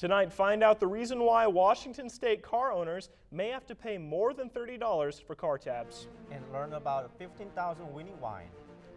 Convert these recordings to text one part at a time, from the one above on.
Tonight, find out the reason why Washington State car owners may have to pay more than $30 for car tabs. And learn about 15,000 winning wine.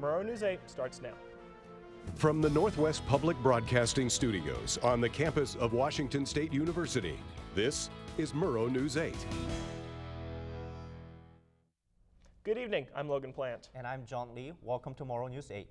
Murrow News 8 starts now. From the Northwest Public Broadcasting Studios on the campus of Washington State University, this is Murrow News 8. Good evening, I'm Logan Plant. And I'm John Lee. Welcome to Murrow News 8.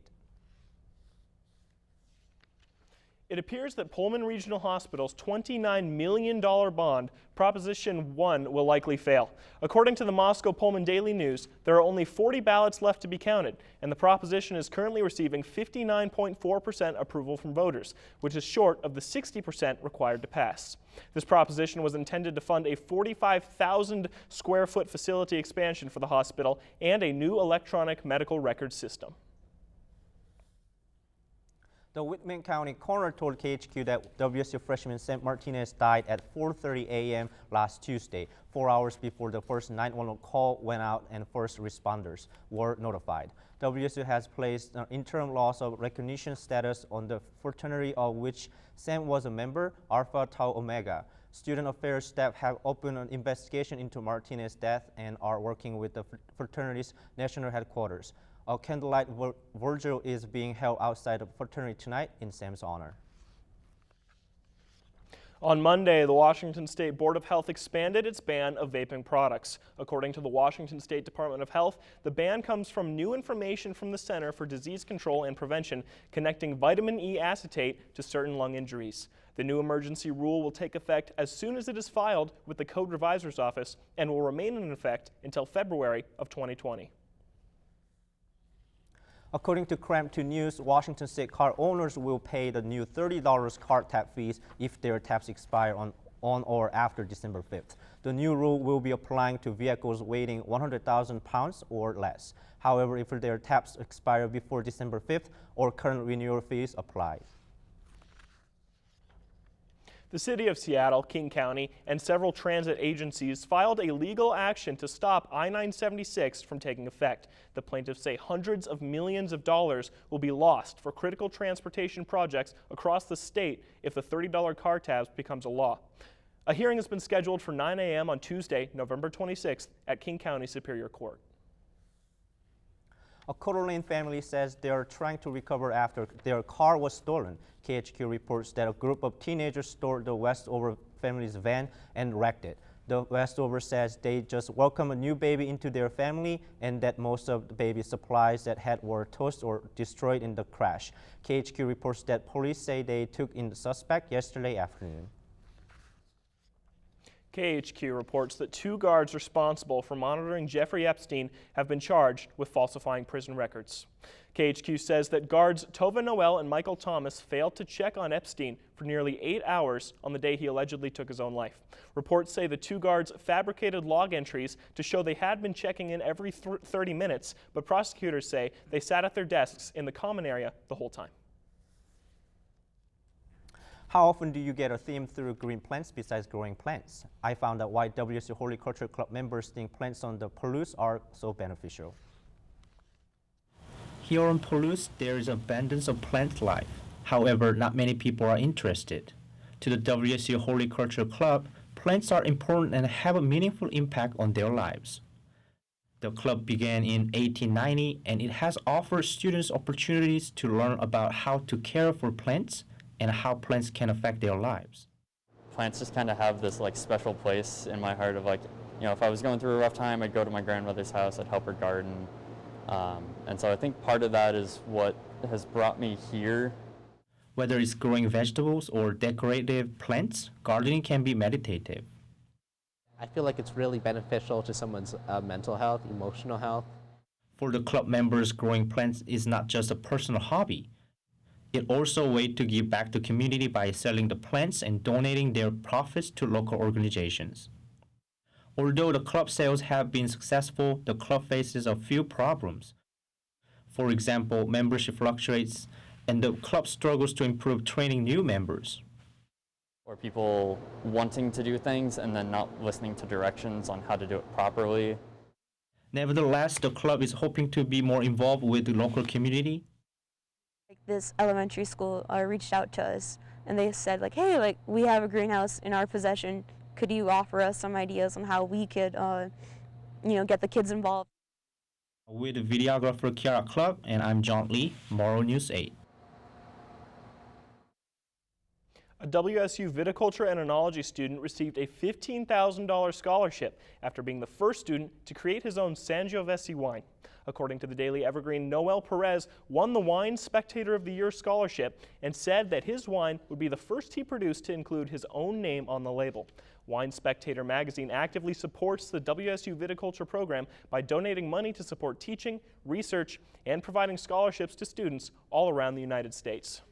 It appears that Pullman Regional Hospital's $29 million bond, Proposition 1, will likely fail. According to the Moscow Pullman Daily News, there are only 40 ballots left to be counted, and the proposition is currently receiving 59.4% approval from voters, which is short of the 60% required to pass. This proposition was intended to fund a 45,000 square foot facility expansion for the hospital and a new electronic medical record system. The Whitman County coroner told KHQ that WSU freshman Sam Martinez died at 4:30 a.m. last Tuesday, 4 hours before the first 911 call went out and first responders were notified. WSU has placed an interim loss of recognition status on the fraternity of which Sam was a member, Alpha Tau Omega. Student affairs staff have opened an investigation into Martinez's death and are working with the fraternity's national headquarters. A candlelight vigil is being held outside the fraternity tonight in Sam's honor. On Monday, the Washington State Board of Health expanded its ban of vaping products. According to the Washington State Department of Health, the ban comes from new information from the Center for Disease Control and Prevention connecting vitamin E acetate to certain lung injuries. The new emergency rule will take effect as soon as it is filed with the Code Revisor's Office and will remain in effect until February of 2020. According to Cramp2 News, Washington State car owners will pay the new $30 car tab fees if their tabs expire on or after December 5th. The new rule will be applying to vehicles weighing 100,000 pounds or less. However, if their tabs expire before December 5th, or current renewal fees apply. The City of Seattle, King County, and several transit agencies filed a legal action to stop I-976 from taking effect. The plaintiffs say hundreds of millions of dollars will be lost for critical transportation projects across the state if the $30 car tab becomes a law. A hearing has been scheduled for 9 a.m. on Tuesday, November 26th at King County Superior Court. A Coeur d'Alene family says they are trying to recover after their car was stolen. KHQ reports that a group of teenagers stole the Westover family's van and wrecked it. The Westover says they just welcomed a new baby into their family and that most of the baby's supplies that were tossed or destroyed in the crash. KHQ reports that police say they took in the suspect yesterday afternoon. KHQ reports that 2 guards responsible for monitoring Jeffrey Epstein have been charged with falsifying prison records. KHQ says that guards Tova Noel and Michael Thomas failed to check on Epstein for nearly 8 hours on the day he allegedly took his own life. Reports say the 2 guards fabricated log entries to show they had been checking in every 30 minutes, but prosecutors say they sat at their desks in the common area the whole time. How often do you get a theme through green plants besides growing plants? I found out why WSU Horticulture Club members think plants on the Palouse are so beneficial. Here on Palouse, there is abundance of plant life. However, not many people are interested. To the WSU Horticulture Club, plants are important and have a meaningful impact on their lives. The club began in 1890 and it has offered students opportunities to learn about how to care for plants and how plants can affect their lives. Plants just kind of have this special place in my heart of if I was going through a rough time, I'd go to my grandmother's house, I'd help her garden. And so I think part of that is what has brought me here. Whether it's growing vegetables or decorative plants, gardening can be meditative. I feel like it's really beneficial to someone's mental health, emotional health. For the club members, growing plants is not just a personal hobby. It's also a way to give back to the community by selling the plants and donating their profits to local organizations. Although the club sales have been successful, the club faces a few problems. For example, membership fluctuates and the club struggles to improve training new members. Or people wanting to do things and then not listening to directions on how to do it properly. Nevertheless, the club is hoping to be more involved with the local community. This elementary school reached out to us and they said like, hey, like we have a greenhouse in our possession. Could you offer us some ideas on how we could, get the kids involved? With videographer Kiara Clark, and I'm John Lee, Murrow News 8. A WSU viticulture and enology student received a $15,000 scholarship after being the first student to create his own Sangiovese wine. According to the Daily Evergreen, Noel Perez won the Wine Spectator of the Year scholarship and said that his wine would be the first he produced to include his own name on the label. Wine Spectator magazine actively supports the WSU viticulture program by donating money to support teaching, research, and providing scholarships to students all around the United States.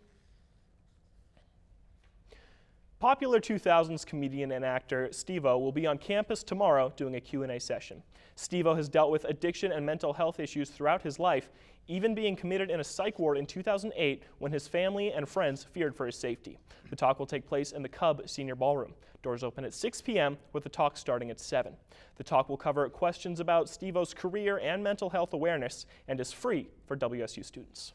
Popular 2000s comedian and actor Steve-O will be on campus tomorrow doing a Q&A session. Steve-O has dealt with addiction and mental health issues throughout his life, even being committed in a psych ward in 2008 when his family and friends feared for his safety. The talk will take place in the Cub Senior Ballroom. Doors open at 6 p.m. with the talk starting at 7. The talk will cover questions about Steve-O's career and mental health awareness and is free for WSU students.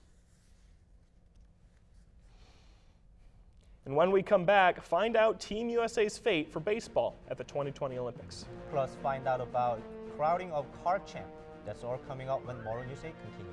And when we come back, find out Team USA's fate for baseball at the 2020 Olympics. Plus, find out about crowding of car champ. That's all coming up when Murrow News 8 continues.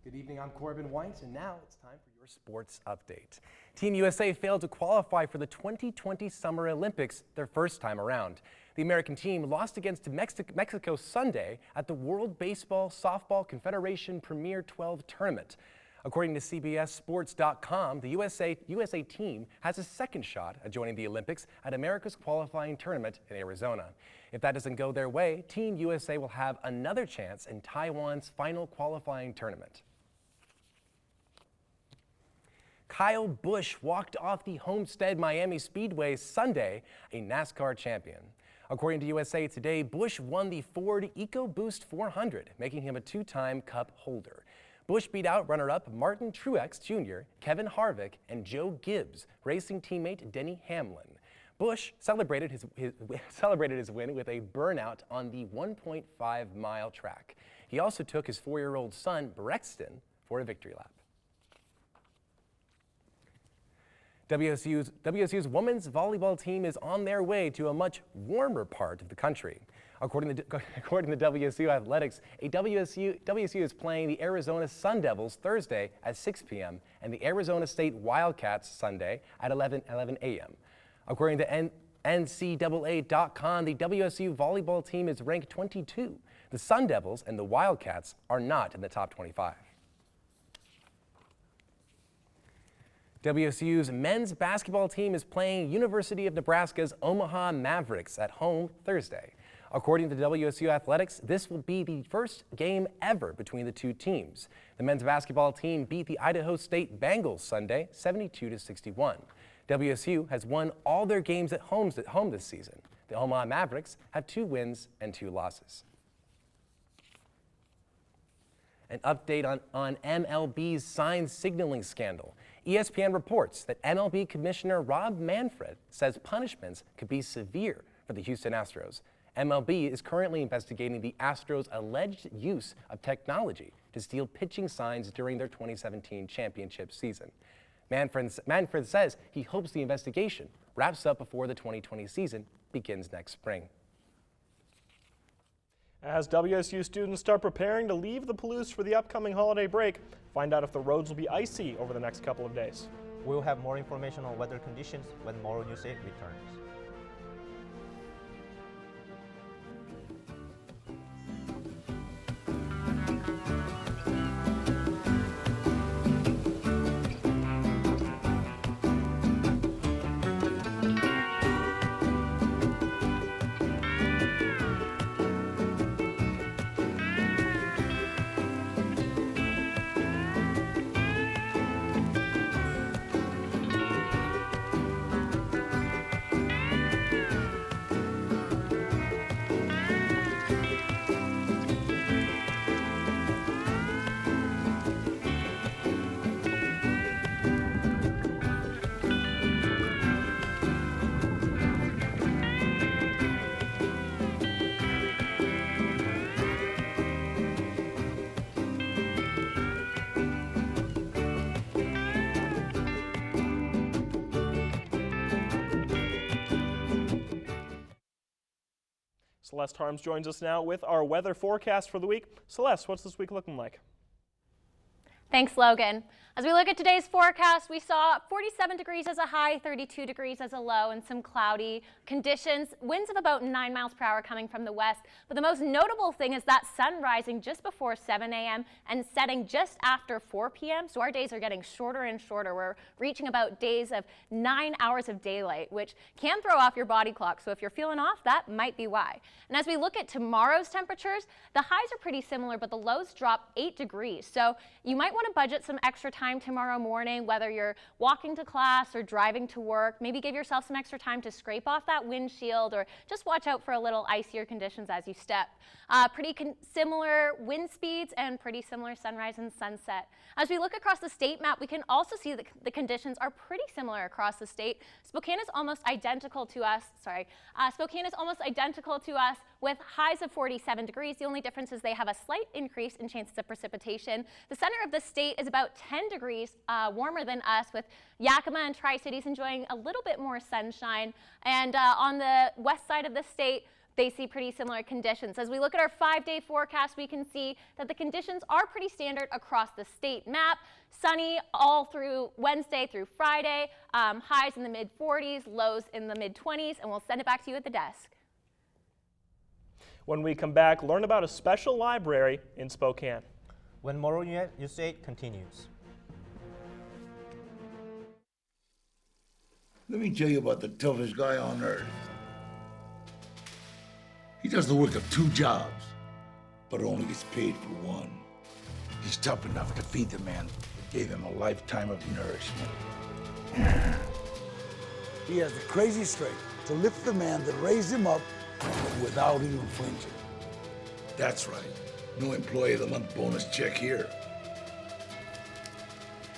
Good evening, I'm Corbin White, and now it's time for your sports update. Team USA failed to qualify for the 2020 Summer Olympics their first time around. The American team lost against Mexico Sunday at the World Baseball Softball Confederation Premier 12 tournament. According to CBSSports.com, the USA team has a second shot at joining the Olympics at America's qualifying tournament in Arizona. If that doesn't go their way, Team USA will have another chance in Taiwan's final qualifying tournament. Kyle Busch walked off the Homestead Miami Speedway Sunday, a NASCAR champion. According to USA Today, Busch won the Ford EcoBoost 400, making him a two-time Cup holder. Busch beat out runner-up Martin Truex Jr., Kevin Harvick, and Joe Gibbs' racing teammate Denny Hamlin. Busch celebrated his win with a burnout on the 1.5-mile track. He also took his 4-year-old son, Brexton, for a victory lap. WSU's women's volleyball team is on their way to a much warmer part of the country. According to WSU Athletics, WSU is playing the Arizona Sun Devils Thursday at 6 p.m. and the Arizona State Wildcats Sunday at 11 a.m. According to NCAA.com, the WSU volleyball team is ranked 22. The Sun Devils and the Wildcats are not in the top 25. WSU's men's basketball team is playing University of Nebraska's Omaha Mavericks at home Thursday. According to WSU Athletics, this will be the first game ever between the two teams. The men's basketball team beat the Idaho State Bengals Sunday 72-61. WSU has won all their games at home this season. The Omaha Mavericks have 2 wins and 2 losses. An update on MLB's sign signaling scandal. ESPN reports that MLB Commissioner Rob Manfred says punishments could be severe for the Houston Astros. MLB is currently investigating the Astros' alleged use of technology to steal pitching signs during their 2017 championship season. Manfred says he hopes the investigation wraps up before the 2020 season begins next spring. As WSU students start preparing to leave the Palouse for the upcoming holiday break, find out if the roads will be icy over the next couple of days. We'll have more information on weather conditions when Murrow News 8 returns. Celeste Harms joins us now with our weather forecast for the week. Celeste, what's this week looking like? Thanks, Logan. As we look at today's forecast, we saw 47 degrees as a high, 32 degrees as a low, and some cloudy conditions. Winds of about 9 miles per hour coming from the west. But the most notable thing is that sun rising just before 7 a.m. and setting just after 4 p.m. So our days are getting shorter and shorter. We're reaching about days of 9 hours of daylight, which can throw off your body clock. So if you're feeling off, that might be why. And as we look at tomorrow's temperatures, the highs are pretty similar, but the lows drop 8 degrees. So you might want to budget some extra time tomorrow morning, whether you're walking to class or driving to work. Maybe give yourself some extra time to scrape off that windshield, or just watch out for a little icier conditions as you step. Pretty similar wind speeds and pretty similar sunrise and sunset. As we look across the state map, we can also see that the conditions are pretty similar across the state. Spokane is almost identical to us. Spokane is almost identical to us with highs of 47 degrees. The only difference is they have a slight increase in chances of precipitation. The center of the state is about 10 degrees warmer than us, with Yakima and Tri-Cities enjoying a little bit more sunshine. And on the west side of the state, they see pretty similar conditions. As we look at our 5-day forecast, we can see that the conditions are pretty standard across the state map. Sunny all through Wednesday through Friday, highs in the mid-40s, lows in the mid-20s, and we'll send it back to you at the desk. When we come back, learn about a special library in Spokane. When Murrow News 8 continues. Let me tell you about the toughest guy on earth. He does the work of 2 jobs, but only gets paid for one. He's tough enough to feed the man that gave him a lifetime of nourishment. He has the crazy strength to lift the man that raised him up without even flinching. That's right. No employee of the month bonus check here.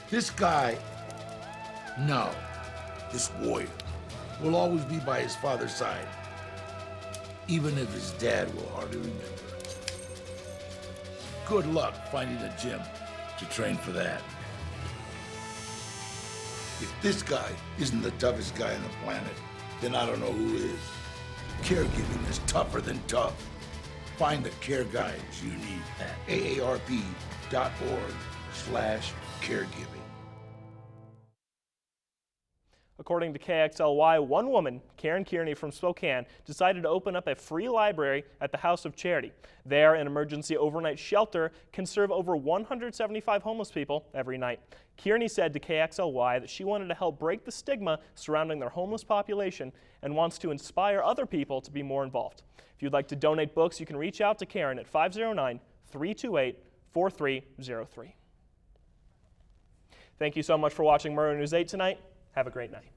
This guy, no, this warrior, will always be by his father's side, even if his dad will hardly remember. Good luck finding a gym to train for that. If this guy isn't the toughest guy on the planet, then I don't know who is. Caregiving is tougher than tough. Find the care guides you need at aarp.org/caregiving. According to KXLY, one woman, Karen Kearney from Spokane, decided to open up a free library at the House of Charity. There, an emergency overnight shelter can serve over 175 homeless people every night. Kearney said to KXLY that she wanted to help break the stigma surrounding their homeless population and wants to inspire other people to be more involved. If you'd like to donate books, you can reach out to Karen at 509-328-4303. Thank you so much for watching Murrow News 8 tonight. Have a great night.